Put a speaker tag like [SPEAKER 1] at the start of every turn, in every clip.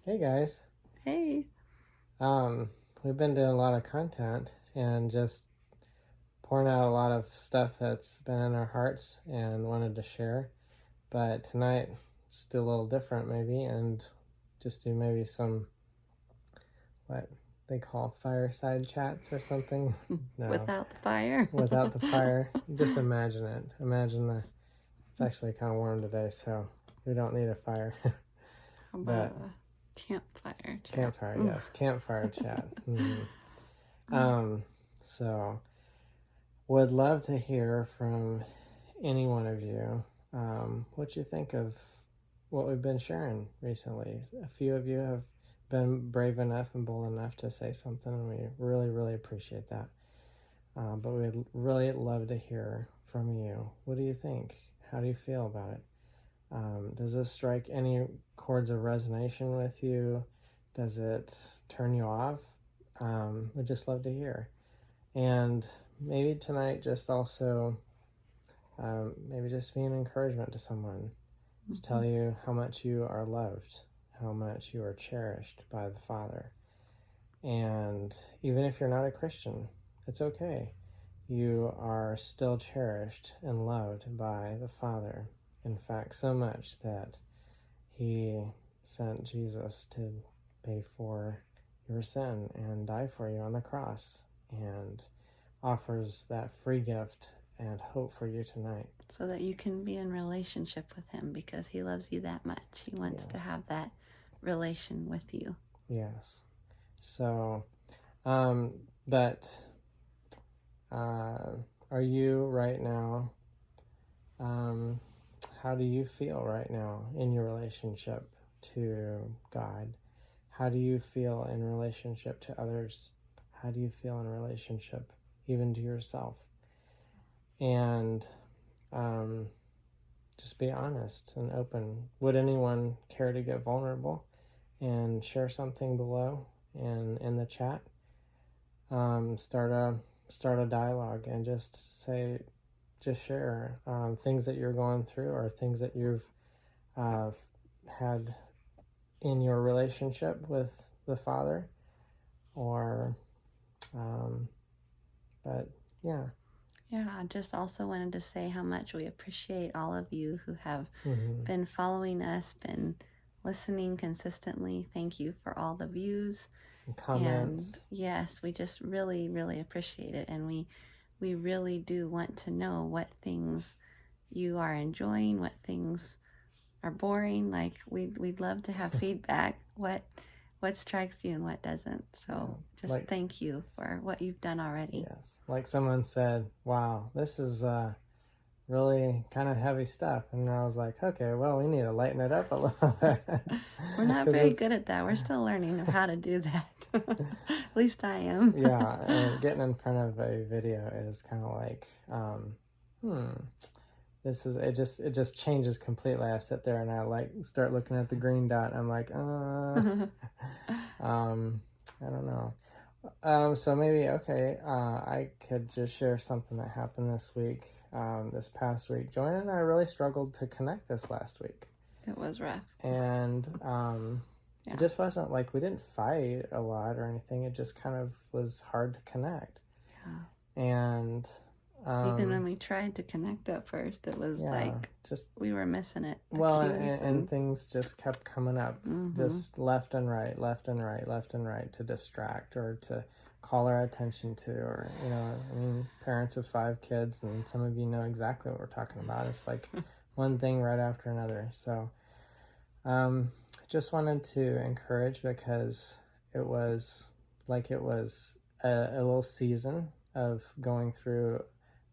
[SPEAKER 1] Hey guys.
[SPEAKER 2] Hey.
[SPEAKER 1] Um, we've been doing a lot of content and just pouring out a lot of stuff that's been in our hearts and wanted to share. But tonight, just do a little different maybe and just do maybe some what they call fireside chats or something. No,
[SPEAKER 2] Without the fire.
[SPEAKER 1] without the fire. Just imagine it. It's actually kind of warm today, so we don't need a fire.
[SPEAKER 2] How about
[SPEAKER 1] But
[SPEAKER 2] a campfire chat?
[SPEAKER 1] campfire, yes, campfire chat. Um, so would love to hear from any one of you what you think of what we've been sharing recently. A few of you have been brave enough and bold enough to say something, and we really, really appreciate that. But we'd really love to hear from you. What do you think? How do you feel about it? Does this strike any chords of resonance with you? Does it turn you off? We'd just love to hear. And maybe tonight just also maybe just be an encouragement to someone to tell you how much you are loved, how much you are cherished by the Father. And even if you're not a Christian, it's okay. You are still cherished and loved by the Father. In fact, so much that He sent Jesus to pay for your sin and die for you on the cross, and offers that free gift and hope for you tonight.
[SPEAKER 2] So that you can be in relationship with him because he loves you that much. He wants to
[SPEAKER 1] Yes.
[SPEAKER 2] have that relation with you.
[SPEAKER 1] Yes. So, but are you right now, how do you feel right now in your relationship to God? How do you feel in relationship to others? How do you feel in relationship even to yourself? And just be honest and open. Would anyone care to get vulnerable and share something below and in the chat? Start a dialogue and just share things that you're going through or things that you've had in your relationship with the Father, or but yeah.
[SPEAKER 2] Yeah, I just also wanted to say how much we appreciate all of you who have
[SPEAKER 1] Mm-hmm.
[SPEAKER 2] been following us, been listening consistently. Thank you for all the views.
[SPEAKER 1] Comments.
[SPEAKER 2] And yes, we just really, really appreciate it. And we really do want to know what things you are enjoying, what things are boring. Like we'd love to have feedback. What strikes you and what doesn't. So just thank you for what you've done already.
[SPEAKER 1] Yes, like someone said, wow, this is really kind of heavy stuff, and I was like, okay, well, we need to lighten it up a little bit.
[SPEAKER 2] We're not very good at that. We're still learning how to do that. At least I am.
[SPEAKER 1] Yeah, and getting in front of a video is kind of like this is it just changes completely. I sit there and I like start looking at the green dot, and I'm like I don't know. So maybe, okay, I could just share something that happened this week, this past week. Joanna and I really struggled to connect this last week.
[SPEAKER 2] It was rough.
[SPEAKER 1] And it just wasn't like we didn't fight a lot or anything. It just kind of was hard to connect.
[SPEAKER 2] Yeah.
[SPEAKER 1] And
[SPEAKER 2] even when we tried to connect at first, it was like
[SPEAKER 1] just
[SPEAKER 2] we were missing it.
[SPEAKER 1] Well, and things just kept coming up,
[SPEAKER 2] Mm-hmm.
[SPEAKER 1] just left and right to distract or to call our attention to, or, I mean, parents of 5 kids, and some of you know exactly what we're talking about. It's like one thing right after another. So, just wanted to encourage, because it was a little season of going through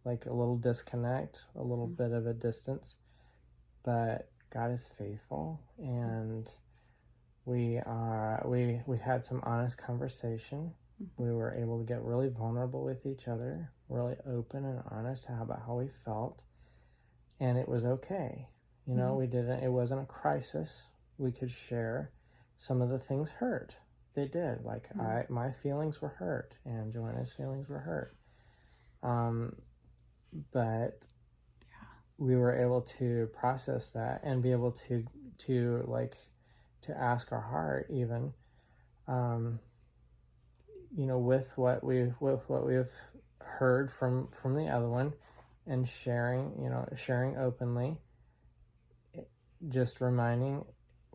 [SPEAKER 1] like a little disconnect, a little bit of a distance. But God is faithful, and we had some honest conversation. We were able to get really vulnerable with each other, really open and honest about how we felt, and it was okay. It wasn't a crisis. We could share. Some of the things hurt. They did. Like my feelings were hurt, and Joanna's feelings were hurt. But we were able to process that and be able to to ask our heart, even, um, with what we've heard from the other one, and sharing openly, just reminding,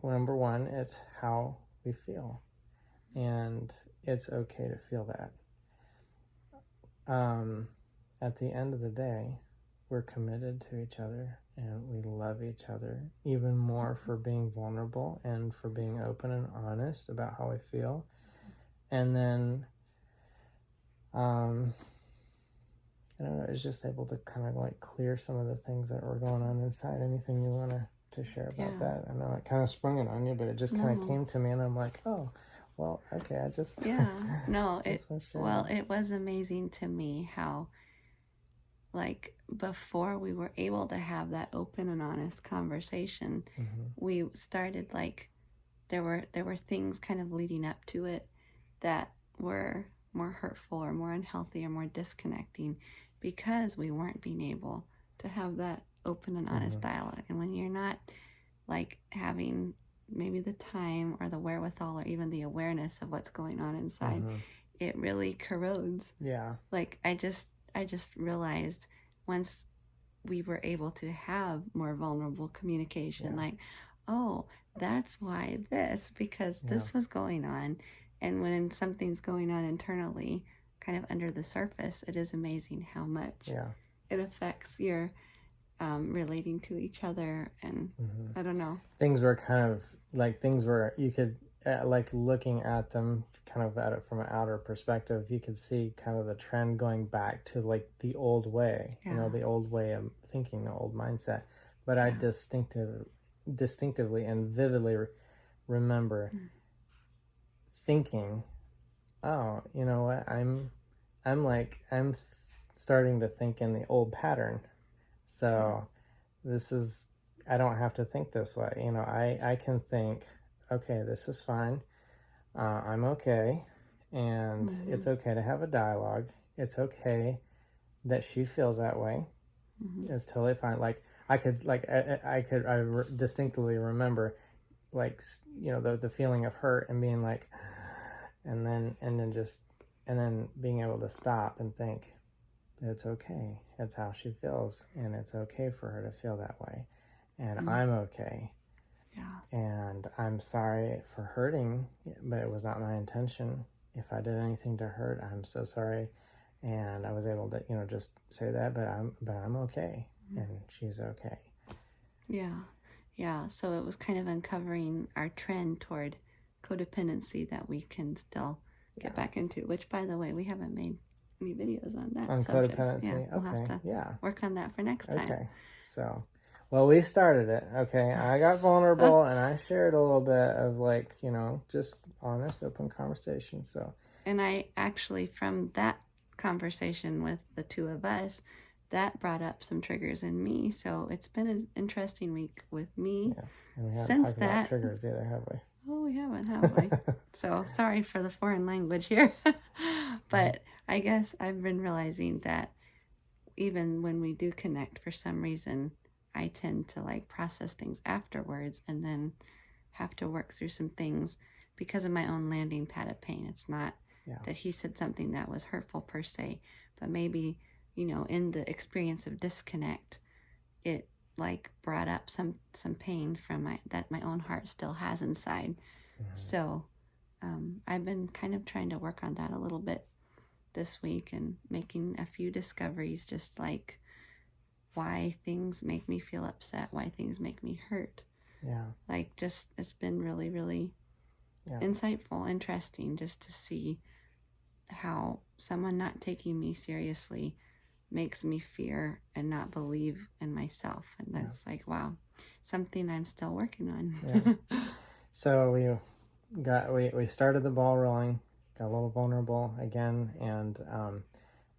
[SPEAKER 1] number one, it's how we feel, and it's okay to feel that. At the end of the day, we're committed to each other, and we love each other even more for being vulnerable and for being open and honest about how we feel. And then, I don't know, it's just able to kind of like clear some of the things that were going on inside. Anything you want to share about that? I know it kind of sprung it on you, but it just kind of came to me, and I'm like, oh, well, okay, I just
[SPEAKER 2] no, it was amazing to me how, like, before we were able to have that open and honest conversation, we started, like, there were things kind of leading up to it that were more hurtful or more unhealthy or more disconnecting, because we weren't being able to have that open and honest dialogue. And when you're not, like, having maybe the time or the wherewithal or even the awareness of what's going on inside, it really corrodes.
[SPEAKER 1] Yeah.
[SPEAKER 2] Like, I just realized, once we were able to have more vulnerable communication, like, oh, that's why because this was going on. And when something's going on internally, kind of under the surface, it is amazing how much it affects your relating to each other. And I don't know.
[SPEAKER 1] Things were kind of like, you could, like, looking at them kind of at it from an outer perspective, you could see kind of the trend going back to, like, the old way, the old way of thinking, the old mindset. But I distinctively and vividly remember thinking, oh, you know what, I'm starting to think in the old pattern. So I don't have to think this way. I can think, okay, this is fine. I'm okay. And it's okay to have a dialogue. It's okay that she feels that way. It's totally fine. Like, I distinctly remember, like, the feeling of hurt and being like, and then being able to stop and think, it's okay. It's how she feels, and it's okay for her to feel that way. And I'm okay.
[SPEAKER 2] Yeah.
[SPEAKER 1] And I'm sorry for hurting, but it was not my intention. If I did anything to hurt, I'm so sorry. And I was able to, just say that, but I'm okay, and she's okay.
[SPEAKER 2] Yeah. Yeah. So it was kind of uncovering our trend toward codependency that we can still get back into, which, by the way, we haven't made any videos on that.
[SPEAKER 1] On
[SPEAKER 2] subject.
[SPEAKER 1] codependency.
[SPEAKER 2] Yeah, we'll have to work on that for next time.
[SPEAKER 1] Okay. So, well, we started it. Okay. I got vulnerable and I shared a little bit of, like, just honest, open conversation. So,
[SPEAKER 2] and I actually, from that conversation with the two of us, that brought up some triggers in me. So it's been an interesting week with me.
[SPEAKER 1] Yes. And we haven't
[SPEAKER 2] since
[SPEAKER 1] talked
[SPEAKER 2] that
[SPEAKER 1] about triggers either, have we?
[SPEAKER 2] Oh, we haven't, have we? So sorry for the foreign language here. But I guess I've been realizing that even when we do connect, for some reason, I tend to, like, process things afterwards and then have to work through some things because of my own landing pad of pain. It's not that he said something that was hurtful per se, but maybe, in the experience of disconnect, it, like, brought up some pain from that my own heart still has inside. So I've been kind of trying to work on that a little bit this week, and making a few discoveries, just like why things make me feel upset, why things make me hurt.
[SPEAKER 1] Yeah.
[SPEAKER 2] Like, just, it's been really, really insightful, interesting, just to see how someone not taking me seriously makes me fear and not believe in myself. And that's like, wow, something I'm still working on.
[SPEAKER 1] So we started the ball rolling, got a little vulnerable again, and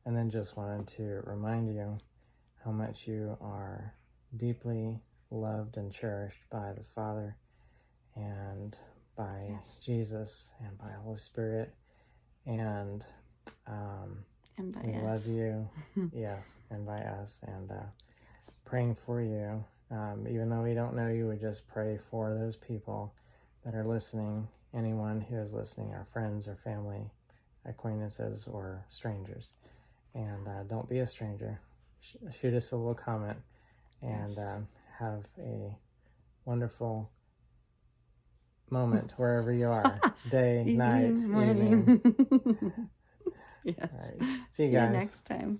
[SPEAKER 1] then just wanted to remind you how much you are deeply loved and cherished by the Father, and by Jesus, and by Holy Spirit, and
[SPEAKER 2] by
[SPEAKER 1] we love you. Yes, and by us, and praying for you. Even though we don't know you, we just pray for those people that are listening, anyone who is listening, our friends or family, acquaintances or strangers. And don't be a stranger. Shoot us a little comment, and have a wonderful moment wherever you are. Day, night, evening.
[SPEAKER 2] Yes.
[SPEAKER 1] All right. See you
[SPEAKER 2] See you
[SPEAKER 1] guys.
[SPEAKER 2] next time.